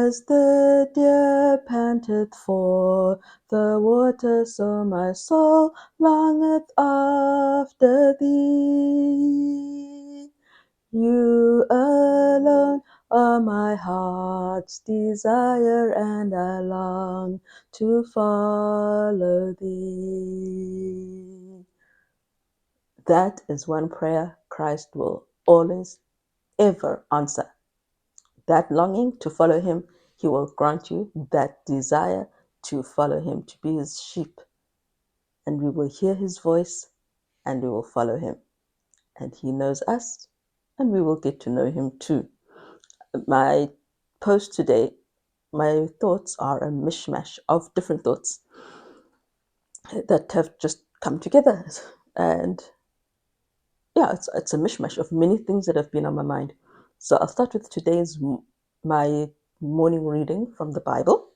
As the deer panteth for the water, so my soul longeth after thee. You alone are my heart's desire, and I long to follow thee. That is one prayer Christ will always, ever answer. That longing to follow him, he will grant you that desire to follow him, to be his sheep. And we will hear his voice and we will follow him. And he knows us and we will get to know him too. My post today, my thoughts are a mishmash of different thoughts that have just come together. And yeah, it's a mishmash of many things that have been on my mind. So I'll start with my morning reading from the Bible.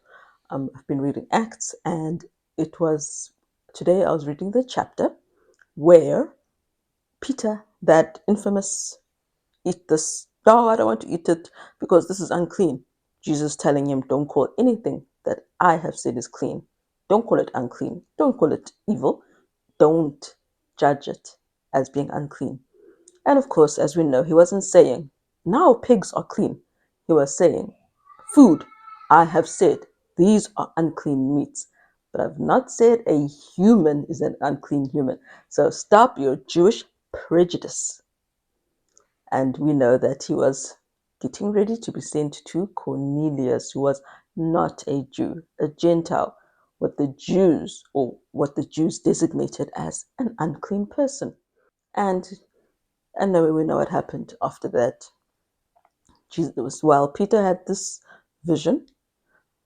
I've been reading Acts, and today I was reading the chapter where Peter, that infamous, eat this, no, I don't want to eat it because this is unclean. Jesus telling him, don't call anything that I have said is clean. Don't call it unclean. Don't call it evil. Don't judge it as being unclean. And of course, as we know, he wasn't saying, now pigs are clean. He was saying, food, I have said, these are unclean meats. But I've not said a human is an unclean human. So stop your Jewish prejudice. And we know that he was getting ready to be sent to Cornelius, who was not a Jew, a Gentile, what the Jews designated as an unclean person. And then we know what happened after that. While Peter had this vision,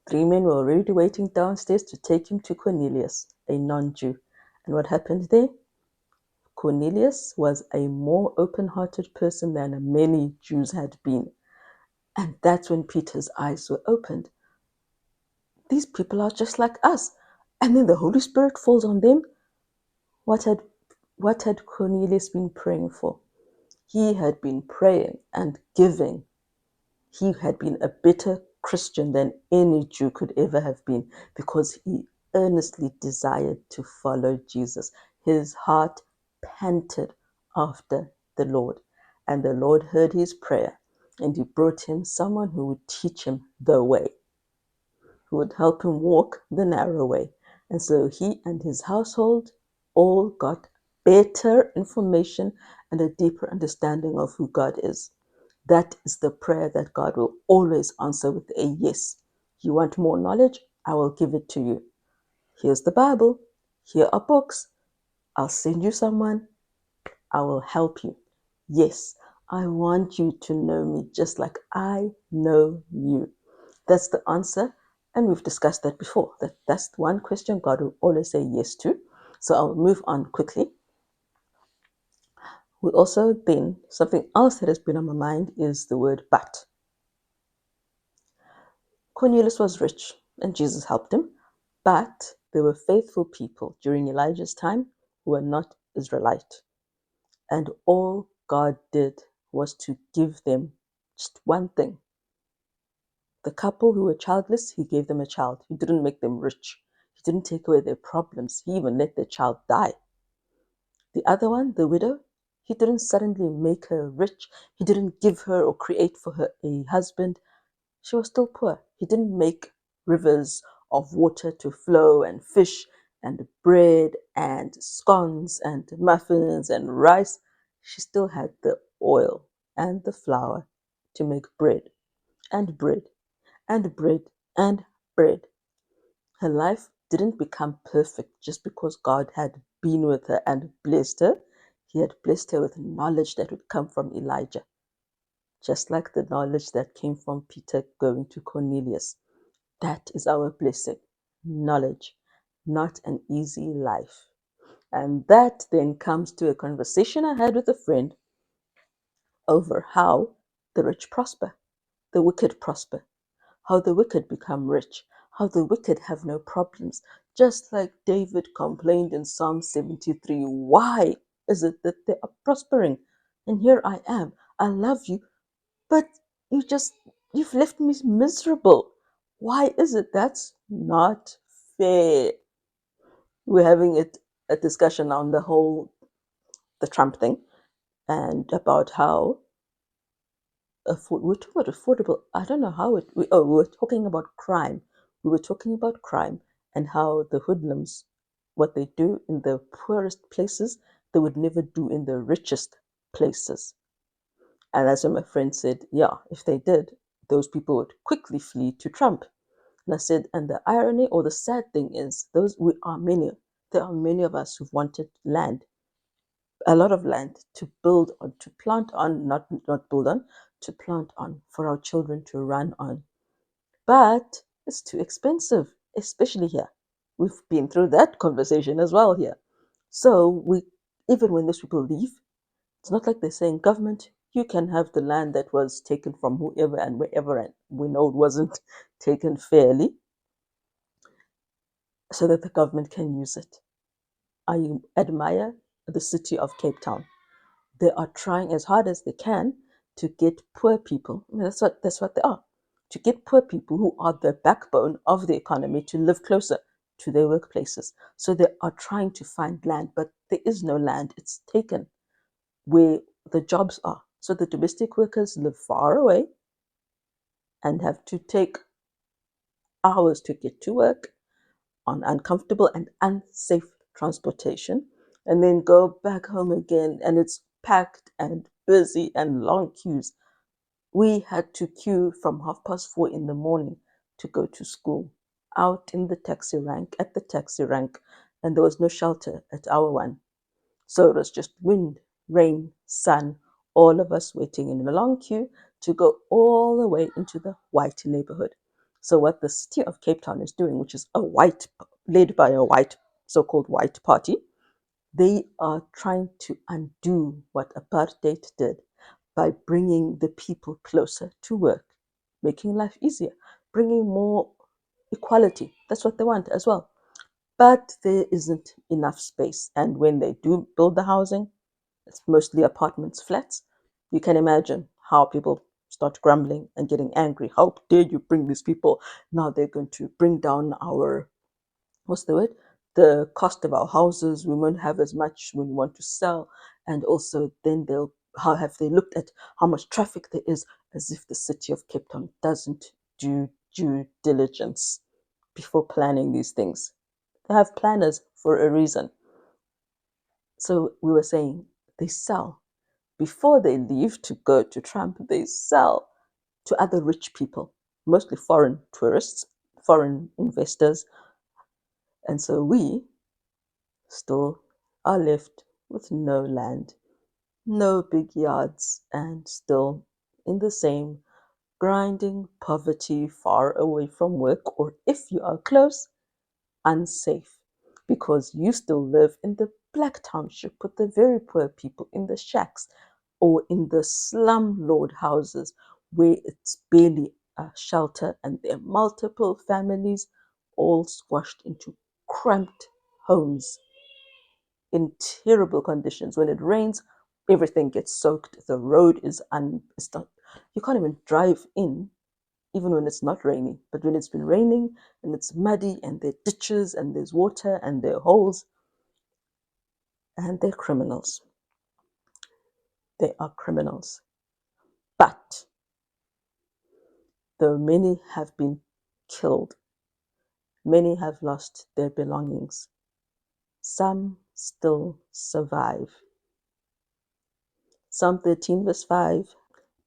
3 men were already waiting downstairs to take him to Cornelius, a non-Jew. And what happened there? Cornelius was a more open-hearted person than many Jews had been. And that's when Peter's eyes were opened. These people are just like us. And then the Holy Spirit falls on them. What had Cornelius been praying for? He had been praying and giving. He had been a better Christian than any Jew could ever have been because he earnestly desired to follow Jesus. His heart panted after the Lord, and the Lord heard his prayer, and he brought him someone who would teach him the way, who would help him walk the narrow way. And so he and his household all got better information and a deeper understanding of who God is. That is the prayer that God will always answer with a yes. You want more knowledge? I will give it to you. Here's the Bible. Here are books. I'll send you someone. I will help you. Yes, I want you to know me just like I know you. That's the answer. And we've discussed that before. That's one question God will always say yes to. So I'll move on quickly. We also then, something else that has been on my mind is the word but. Cornelius was rich and Jesus helped him, but there were faithful people during Elijah's time who were not Israelite. And all God did was to give them just one thing. The couple who were childless, he gave them a child. He didn't make them rich. He didn't take away their problems. He even let their child die. The other one, the widow, he didn't suddenly make her rich. He didn't give her or create for her a husband. She was still poor. He didn't make rivers of water to flow and fish and bread and scones and muffins and rice. She still had the oil and the flour to make bread and bread and bread and bread. Her life didn't become perfect just because God had been with her and blessed her. He had blessed her with knowledge that would come from Elijah, just like the knowledge that came from Peter going to Cornelius. That is our blessing, knowledge, not an easy life. And that then comes to a conversation I had with a friend over how the rich prosper, the wicked prosper, how the wicked become rich, how the wicked have no problems. Just like David complained in Psalm 73, why is it that they are prospering? And here I am. I love you, but you've left me miserable. Why is it? That's not fair. We're having a discussion on the Trump thing and about how we're talking about affordable. I don't know how we were talking about crime. We were talking about crime and how the hoodlums, what they do in the poorest places, they would never do in the richest places. And that's when my friend said, yeah, if they did, those people would quickly flee to Trump. And I said, and the irony or the sad thing is, there are many of us who've wanted land, a lot of land to build on, to plant on, not build on, to plant on for our children to run on. But it's too expensive, especially here. We've been through that conversation as well here. So even when those people leave, it's not like they're saying, government, you can have the land that was taken from whoever and wherever, and we know it wasn't taken fairly, so that the government can use it. I admire the city of Cape Town. They are trying as hard as they can to get poor people. I mean, that's what they are. To get poor people who are the backbone of the economy to live closer to their workplaces. So they are trying to find land, but there is no land. It's taken where the jobs are. So the domestic workers live far away and have to take hours to get to work on uncomfortable and unsafe transportation and then go back home again, and it's packed and busy and long queues. We had to queue from 4:30 in the morning to go to school, out in the taxi rank, at the taxi rank, and there was no shelter at our one. So it was just wind, rain, sun, all of us waiting in a long queue to go all the way into the white neighborhood. So what the city of Cape Town is doing, which is led by a white, so-called white party, they are trying to undo what apartheid did by bringing the people closer to work, making life easier, bringing more equality. That's what they want as well. But there isn't enough space. And when they do build the housing, it's mostly apartments, flats. You can imagine how people start grumbling and getting angry. How dare you bring these people? Now they're going to bring down our, what's the word? The cost of our houses. We won't have as much when we want to sell. And also then how have they looked at how much traffic there is, as if the city of Cape Town doesn't do due diligence before planning these things. They have planners for a reason. So we were saying they sell. Before they leave to go to Trump, they sell to other rich people, mostly foreign tourists, foreign investors. And so we still are left with no land, no big yards, and still in the same grinding poverty, far away from work, or if you are close, unsafe, because you still live in the black township with the very poor people in the shacks or in the slumlord houses where it's barely a shelter, and there are multiple families all squashed into cramped homes in terrible conditions. When it rains, everything gets soaked. The road is it's not, you can't even drive in even when it's not raining. But when it's been raining and it's muddy and there are ditches and there's water and there are holes, and they're criminals. They are criminals. But though many have been killed, many have lost their belongings, some still survive. Psalm 13, verse 5.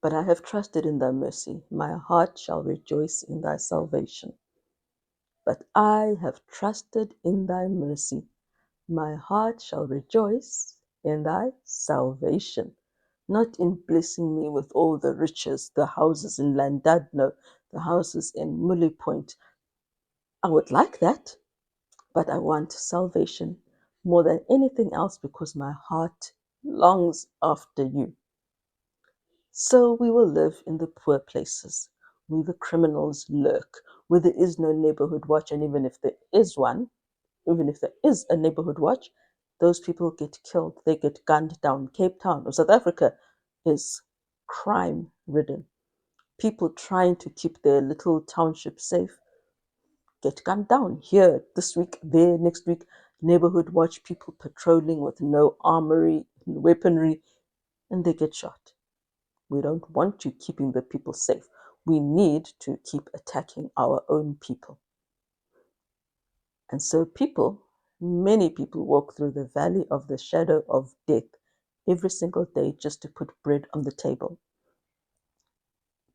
But I have trusted in thy mercy. My heart shall rejoice in thy salvation. But I have trusted in thy mercy. My heart shall rejoice in thy salvation. Not in blessing me with all the riches, the houses in Landadno, the houses in Mully Point. I would like that, but I want salvation more than anything else because my heart longs after you. So we will live in the poor places where the criminals lurk, where there is no neighborhood watch, and even if there is one, even if there is a neighborhood watch, those people get killed, they get gunned down. Cape Town or South Africa is crime ridden. People trying to keep their little township safe get gunned down here this week, there next week. Neighborhood watch, people patrolling with no armory, weaponry, and they get shot. We don't want you keeping the people safe. We need to keep attacking our own people. And so many people walk through the valley of the shadow of death every single day just to put bread on the table.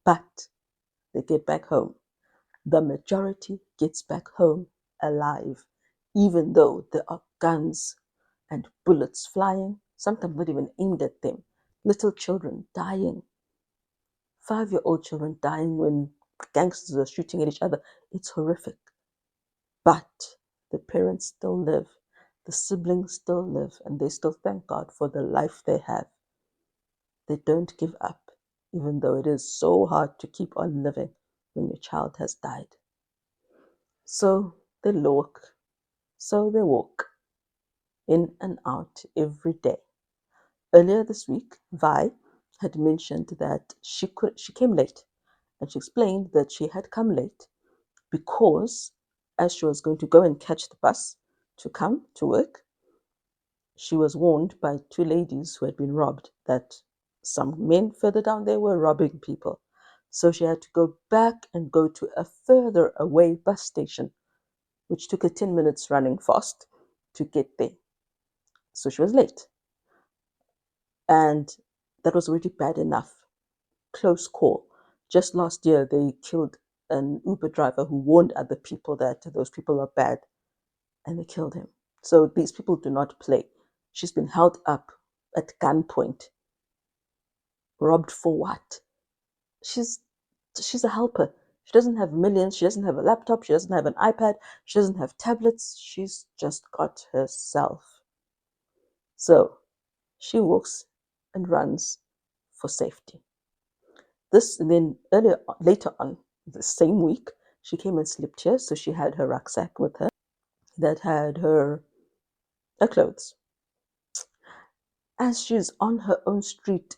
But they get back home. The majority gets back home alive, even though there are guns and bullets flying, sometimes not even aimed at them. Little children dying, 5-year-old children dying when gangsters are shooting at each other. It's horrific. But the parents still live, the siblings still live, and they still thank God for the life they have. They don't give up, even though it is so hard to keep on living when your child has died. So they walk, in and out every day. Earlier this week, Vi had mentioned that she came late, and she explained that she had come late because as she was going to go and catch the bus to come to work, she was warned by two ladies who had been robbed that some men further down there were robbing people. So she had to go back and go to a further away bus station, which took her 10 minutes running fast to get there. So she was late. And that was already bad enough. Close call. Just last year, they killed an Uber driver who warned other people that those people are bad, and they killed him. So these people do not play. She's been held up at gunpoint. Robbed for what? She's she's a helper. She doesn't have millions. She doesn't have a laptop. She doesn't have an iPad. She doesn't have tablets. She's just got herself. So she walks and runs for safety. This and then later on, the same week, she came and slept here. So she had her rucksack with her that had her clothes. As she's on her own street,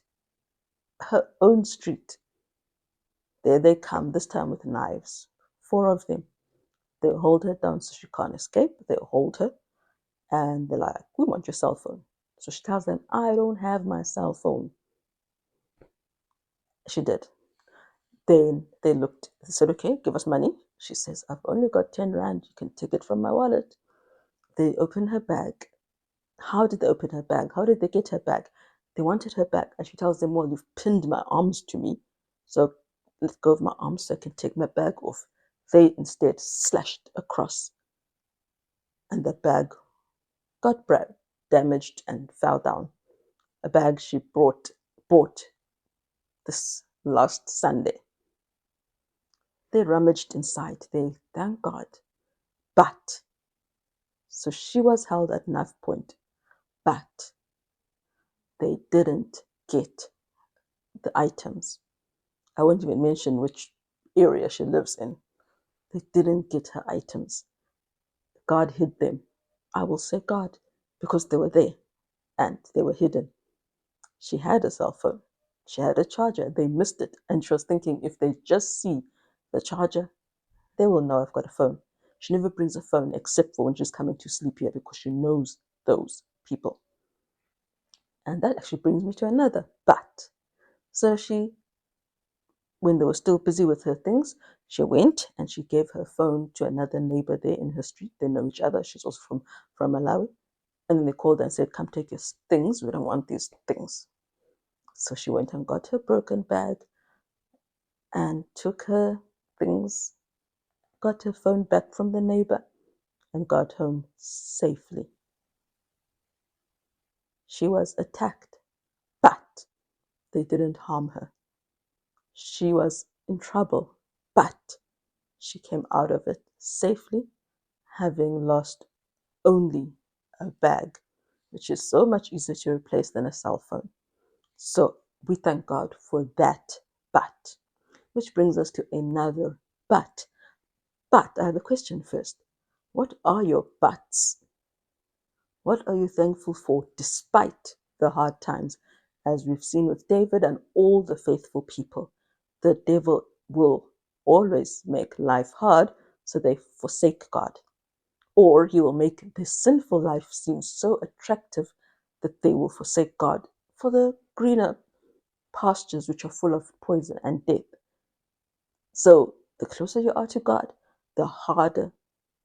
there they come, this time with knives. 4 of them. They hold her down so she can't escape. They hold her and they're like, "We want your cell phone." So she tells them, "I don't have my cell phone." She did. Then they said, "Okay, give us money." She says, "I've only got 10 Rand. You can take it from my wallet." They open her bag. How did they open her bag? How did they get her bag? They wanted her bag. And she tells them, "Well, you've pinned my arms to me. So let go of my arms so I can take my bag off." They instead slashed across. And the bag got damaged and fell down. A bag she bought this last Sunday. They rummaged inside. They thank God. But so she was held at knife point, but they didn't get the items. I won't even mention which area she lives in. They didn't get her items. God hid them. I will say God, because they were there and they were hidden. She had a cell phone. She had a charger. They missed it. And she was thinking, if they just see the charger, they will know I've got a phone. She never brings a phone except for when she's coming to sleep here because she knows those people. And that actually brings me to another but. So when they were still busy with her things, she went and she gave her phone to another neighbor there in her street. They know each other. She's also from Malawi. And then they called her and said, "Come take your things. We don't want these things." So she went and got her broken bag and took her things, got her phone back from the neighbor, and got home safely. She was attacked, but they didn't harm her. She was in trouble, but she came out of it safely, having lost only a bag, which is so much easier to replace than a cell phone. So we thank God for that but. Which brings us to another but. But I have a question first. What are your buts? What are you thankful for despite the hard times? As we've seen with David and all the faithful people, the devil will always make life hard, So they forsake God. Or He will make their sinful life seem so attractive that they will forsake God for the greener pastures which are full of poison and death. So the closer you are to God, the harder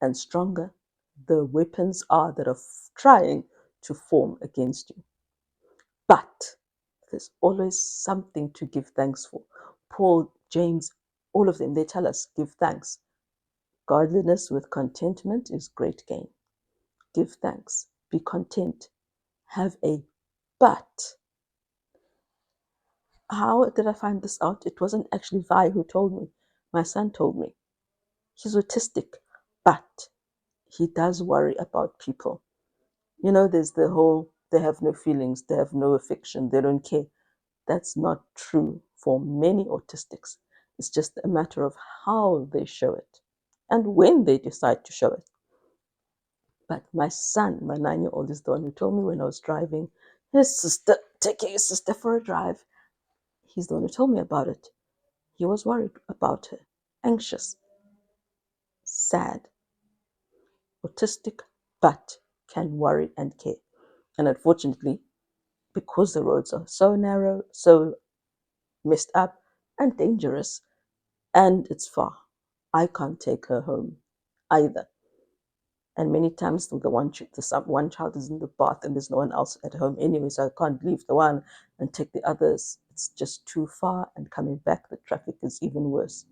and stronger the weapons are that are trying to form against you. But there's always something to give thanks for. Paul, James, all of them, they tell us give thanks. Godliness with contentment is great gain. Give thanks. Be content. Have a but. How did I find this out? It wasn't actually Vi who told me. My son told me. He's autistic, but he does worry about people. You know, there's the whole they have no feelings, they have no affection, they don't care. That's not true for many autistics. It's just a matter of how they show it and when they decide to show it. But my son, my 9-year-old, is the one who told me when I was driving his sister, taking his sister for a drive. He's the one who told me about it. He was worried about her, anxious, sad, autistic, but can worry and care. And unfortunately, because the roads are so narrow, so messed up and dangerous, and it's far, I can't take her home either. And many times one child is in the bath and there's no one else at home anyway, so I can't leave the one and take the others. It's just too far, and coming back, the traffic is even worse.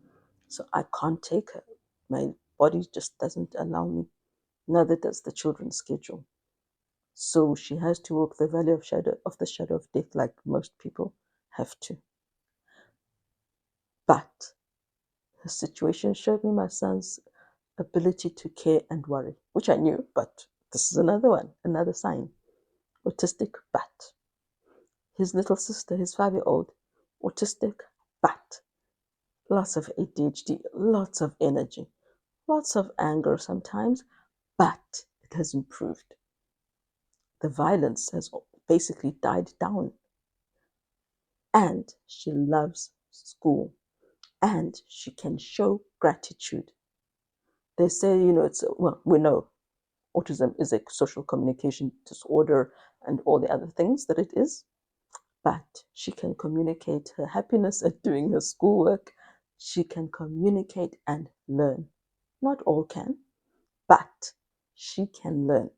So I can't take her. My body just doesn't allow me. Neither does the children's schedule. So she has to walk the valley of the shadow of death like most people have to. But her situation showed me my son's ability to care and worry, which I knew, but this is another one, another sign. Autistic, but. His little sister, his 5-year-old, autistic, but. Lots of ADHD, lots of energy, lots of anger sometimes, but it has improved. The violence has basically died down. And she loves school. And she can show gratitude. They say, we know autism is a social communication disorder and all the other things that it is, but she can communicate her happiness at doing her schoolwork. She can communicate and learn. Not all can, but she can learn.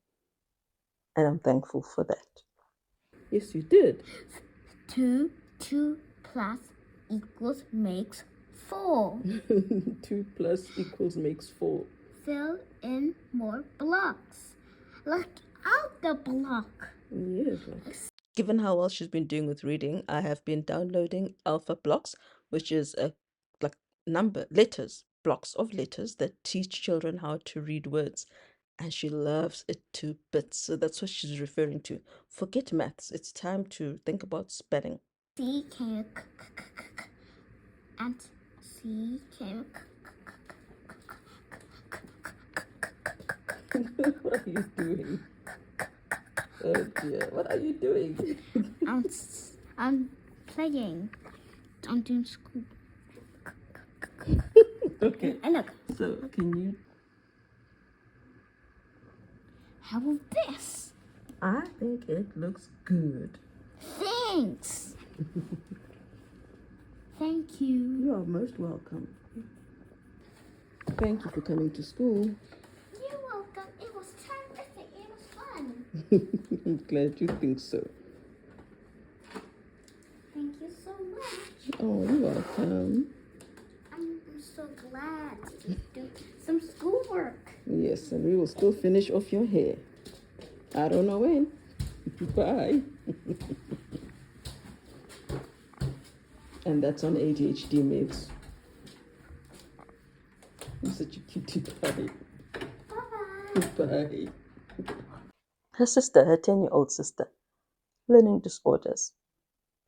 And I'm thankful for that. Yes, you did. 2 plus equals makes 4. 2 plus equals makes 4. Fill in more blocks. Look out the block. Yes. Given how well she's been doing with reading, I have been downloading Alpha Blocks, which is a like blocks of letters that teach children how to read words. And she loves it to bits. So that's what she's referring to. Forget maths. It's time to think about spelling. C came and C came. What are you doing? Oh dear, what are you doing? I'm playing. I'm doing school. Okay. And look. So can you? How about this? I think it looks good. Thanks. Thank you. You are most welcome. Thank you for coming to school. You're welcome. It was terrific. It was fun. I'm glad you think so. Thank you so much. Oh, you're welcome. I'm so glad to do some schoolwork. Yes, and we will still finish off your hair. I don't know when. Bye. And that's on ADHD meds. You're such a cutie pie. Bye-bye. Bye. Her sister, her 10-year-old sister, learning disorders,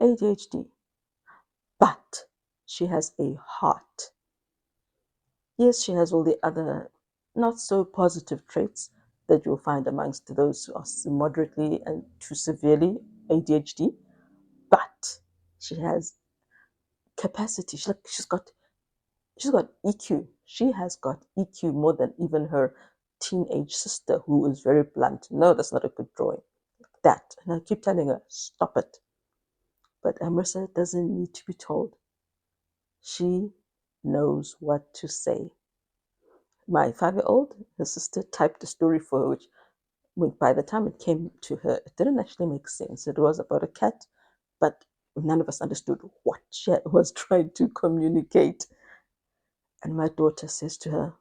ADHD, but she has a heart. Yes, she has all the other not so positive traits that you'll find amongst those who are moderately and to severely ADHD, but she has capacity. She's got EQ. She has got EQ more than even her teenage sister, who is very blunt. No, that's not a good drawing. That. And I keep telling her, stop it. But Emerson doesn't need to be told. She knows what to say. My 5 year old, her sister typed a story for her, which when by the time it came to her, it didn't actually make sense. It was about a cat, but none of us understood what she was trying to communicate. And my daughter says to her,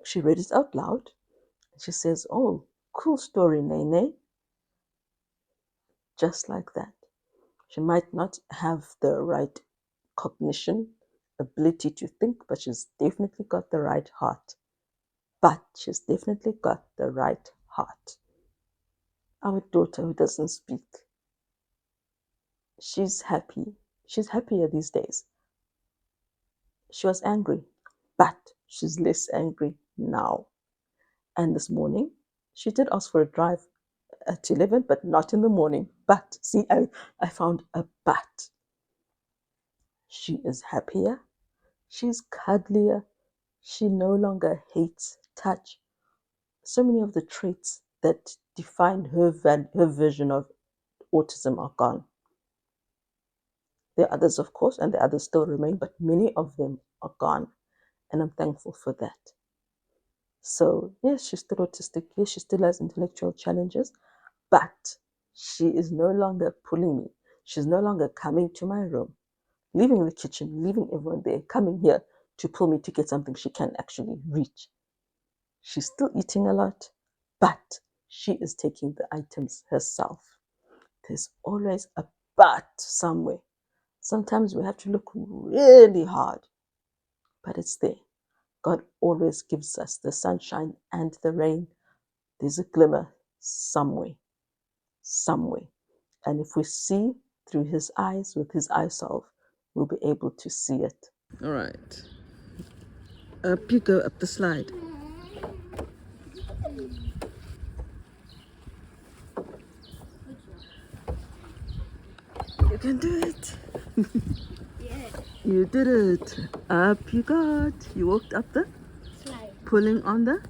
she read it out loud. And she says, "Oh, cool story, Nene." Just like that. She might not have the right cognition, ability to think, but she's definitely got the right heart. But she's definitely got the right heart. Our daughter who doesn't speak, she's happy. She's happier these days. She was angry, but she's less angry now. And this morning, she did ask for a drive at 11, but not in the morning. But see, I found a but. She is happier. She's cuddlier. She no longer hates touch. So many of the traits that defined her vision of autism are gone. There are others, of course, and the others still remain, but many of them are gone. And I'm thankful for that. So, yes, she's still autistic. Yes, she still has intellectual challenges, but she is no longer pulling me. She's no longer coming to my room, leaving the kitchen, leaving everyone there, coming here to pull me to get something she can actually reach. She's still eating a lot, but she is taking the items herself. There's always a but somewhere. Sometimes we have to look really hard, but it's there. God always gives us the sunshine and the rain. There's a glimmer somewhere, somewhere. And if we see through his eyes, with his eye salve, we'll be able to see it. All right. Up you go up the slide. You can do it. Yeah. You did it. Up you got. You walked up the, Slide. pulling on the.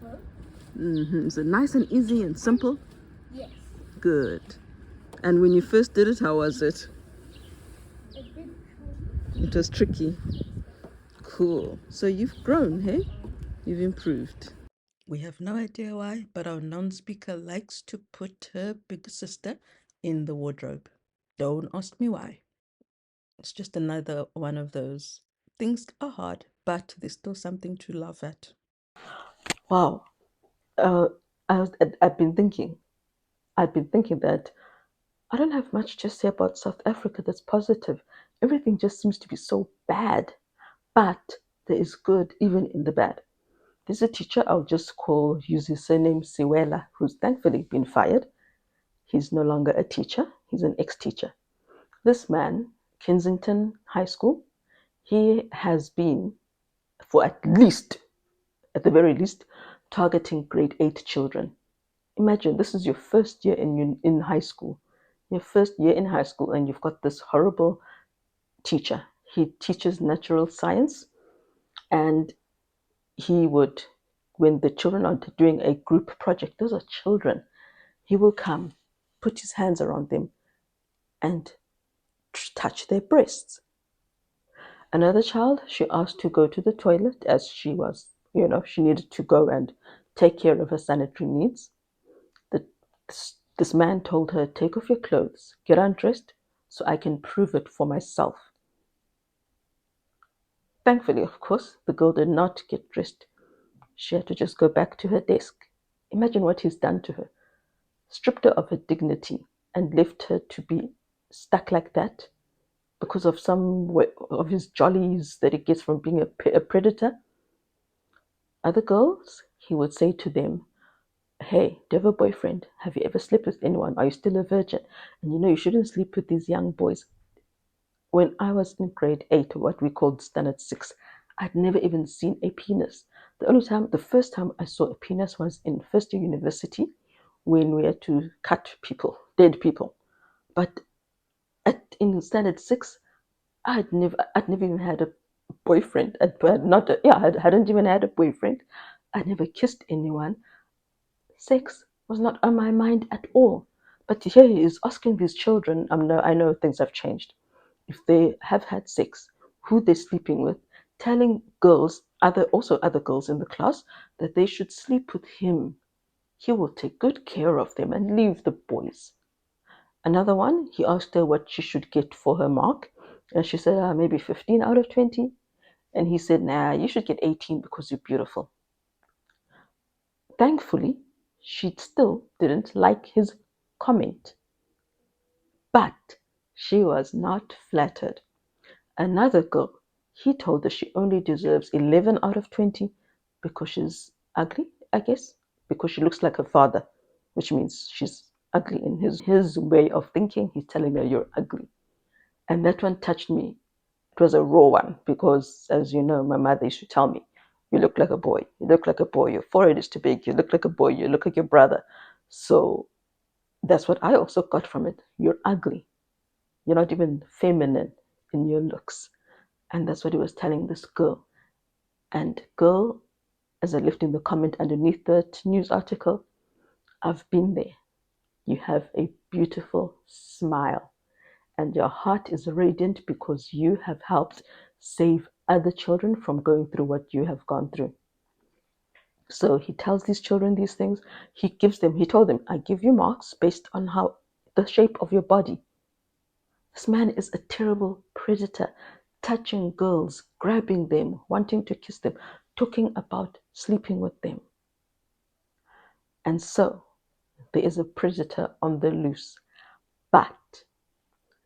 Huh? Is it nice and easy and simple? Yes. Good. And when you first did it, how was it? It was tricky. Cool. So you've grown, hey? You've improved. We have no idea why, but our non-speaker likes to put her big sister in the wardrobe. Don't ask me why. It's just another one of those. Things are hard, but there's still something to laugh at. Wow. Uh, I've been thinking. I've been thinking that I don't have much to say about South Africa that's positive. Everything just seems to be so bad. But there is good even in the bad. There's a teacher I'll just use his surname Siwela, who's thankfully been fired. He's no longer a teacher, he's an ex teacher. This man, Kensington High School, he has been, for at the very least, targeting grade 8 children. Imagine this is your first year in high school. Your first year in high school, and you've got this horrible teacher. He teaches natural science, and he would, when the children are doing a group project, those are children, he will come, put his hands around them, and touch their breasts. Another child, she asked to go to the toilet as she was, she needed to go and take care of her sanitary needs. The, this man told her, "Take off your clothes, get undressed, so I can prove it for myself." Thankfully, of course, the girl did not get dressed. She had to just go back to her desk. Imagine what he's done to her. Stripped her of her dignity and left her to be stuck like that because of some of his jollies that he gets from being a predator. Other girls, he would say to them, "Hey, do you have a boyfriend? Have you ever slept with anyone? Are you still a virgin? And you shouldn't sleep with these young boys." When I was in grade 8, what we called standard 6, I'd never even seen a penis. The first time I saw a penis was in first year university when we had to cut people, dead people. But in standard 6, I'd never even had boyfriend. Not yeah, I hadn't even had a boyfriend. I never kissed anyone. Sex was not on my mind at all. But here he is asking these children. I know things have changed. If they have had sex, who they're sleeping with, telling girls, other girls in the class, that they should sleep with him. He will take good care of them and leave the boys. Another one, he asked her what she should get for her mark, and she said, maybe 15 out of 20. And he said, nah, you should get 18 because you're beautiful. Thankfully, she still didn't like his comment, but she was not flattered. Another girl, he told her she only deserves 11 out of 20 because she's ugly, I guess, because she looks like her father, which means she's ugly in his way of thinking. He's telling her, you're ugly. And that one touched me. It was a raw one because, as you know, my mother used to tell me, you look like a boy. You look like a boy. Your forehead is too big. You look like a boy. You look like your brother. So that's what I also got from it. You're ugly. You're not even feminine in your looks. And that's what he was telling this girl. And girl, as I left in the comment underneath that news article, I've been there. You have a beautiful smile, and your heart is radiant because you have helped save other children from going through what you have gone through. So he tells these children these things. He told them, I give you marks based on how the shape of your body. This man is a terrible predator, touching girls, grabbing them, wanting to kiss them, talking about sleeping with them. And so there is a predator on the loose. But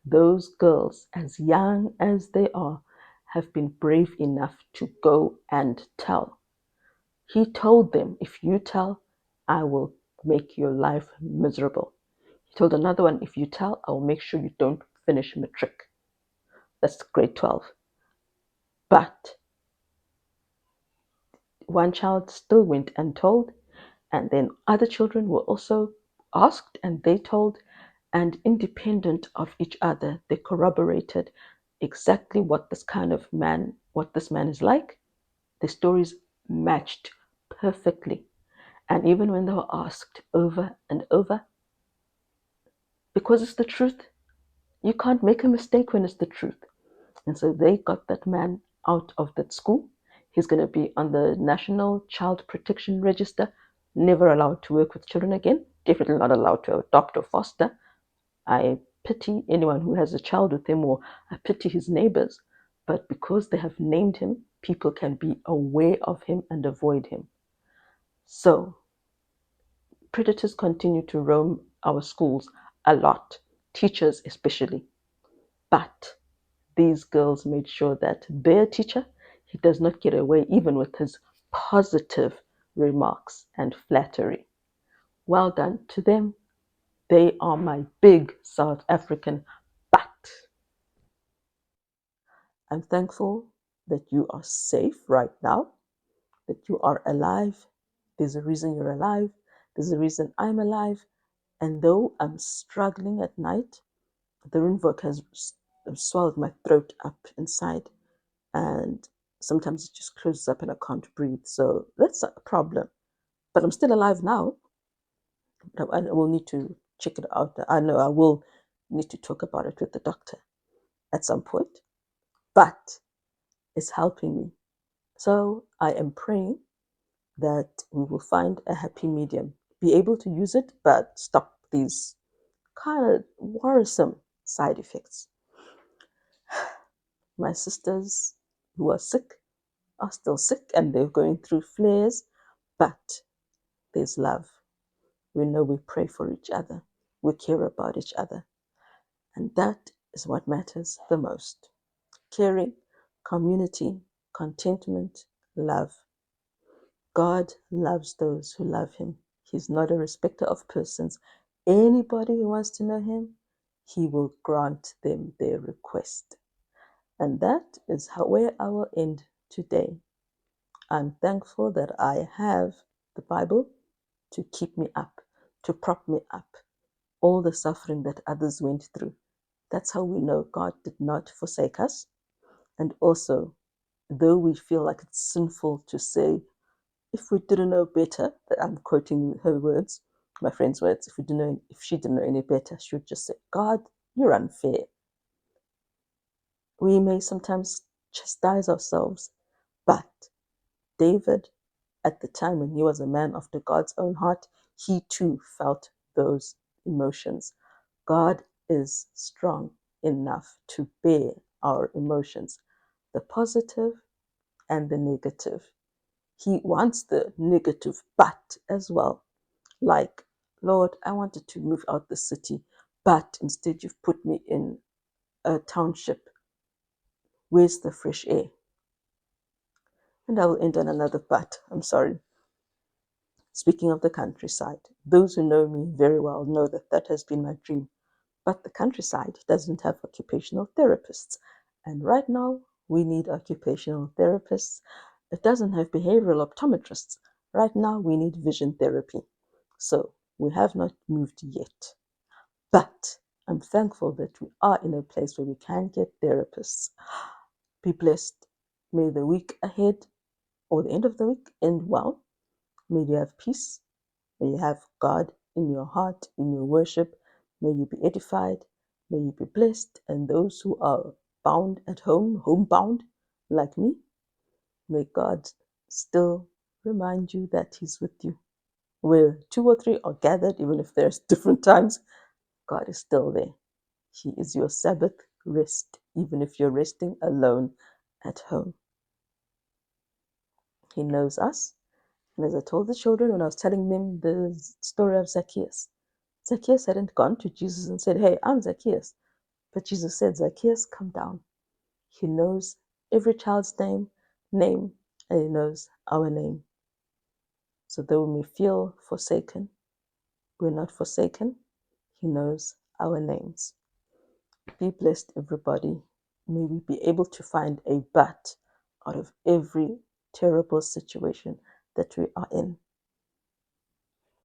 those girls, as young as they are, have been brave enough to go and tell. He told them, if you tell, I will make your life miserable. He told another one, if you tell, I will make sure you don't finish matric. That's grade 12. But one child still went and told, and then other children were also asked and they told, and independent of each other, they corroborated exactly what this man is like. The stories matched perfectly. And even when they were asked over and over, because it's the truth, you can't make a mistake when it's the truth. And so they got that man out of that school. He's going to be on the National Child Protection Register, never allowed to work with children again, definitely not allowed to adopt or foster. I pity anyone who has a child with him, or I pity his neighbors. But because they have named him, people can be aware of him and avoid him. So predators continue to roam our schools a lot, teachers especially. But these girls made sure that their teacher, he does not get away even with his positive remarks and flattery. Well done to them. They are my big South African butt. I'm thankful that you are safe right now, that you are alive. There's a reason you're alive. There's a reason I'm alive. And though I'm struggling at night, the Rinvoq has swelled my throat up inside. And sometimes it just closes up and I can't breathe. So that's a problem. But I'm still alive now. I will need to check it out. I know I will need to talk about it with the doctor at some point. But it's helping me. So I am praying that we will find a happy medium, be able to use it, but stop these kind of worrisome side effects. My sisters who are sick are still sick and they're going through flares, but there's love. We know we pray for each other, we care about each other, and that is what matters the most. Caring, community, contentment, love. God loves those who love Him. He's not a respecter of persons. Anybody who wants to know Him, He will grant them their request. And that is where I will end today. I'm thankful that I have the Bible to keep me up, to prop me up. All the suffering that others went through. That's how we know God did not forsake us. And also, though we feel like it's sinful to say, if we didn't know better, that I'm quoting her words, my friend's words, if she didn't know any better, she would just say, God, you're unfair. We may sometimes chastise ourselves, but David, at the time when he was a man after God's own heart, he too felt those emotions. God is strong enough to bear our emotions, the positive and the negative. He wants the negative but as well. Like, Lord, I wanted to move out the city, but instead you've put me in a township. Where's the fresh air? And I will end on another but. I'm sorry. Speaking of the countryside, those who know me very well know that that has been my dream. But the countryside doesn't have occupational therapists. And right now, we need occupational therapists. It doesn't have behavioral optometrists. Right now, we need vision therapy. So we have not moved yet. But I'm thankful that we are in a place where we can get therapists. Be blessed. May the week ahead or the end of the week end well. May you have peace. May you have God in your heart, in your worship. May you be edified. May you be blessed. And those who are bound at home, homebound, like me, may God still remind you that He's with you. Where two or three are gathered, even if there's different times, God is still there. He is your Sabbath rest, even if you're resting alone at home. He knows us. And as I told the children when I was telling them the story of Zacchaeus, Zacchaeus hadn't gone to Jesus and said, Hey, I'm Zacchaeus. But Jesus said, Zacchaeus, come down. He knows every child's name, and He knows our name. So though we may feel forsaken, we're not forsaken. He knows our names. Be blessed, everybody. May we be able to find a but out of every terrible situation that we are in.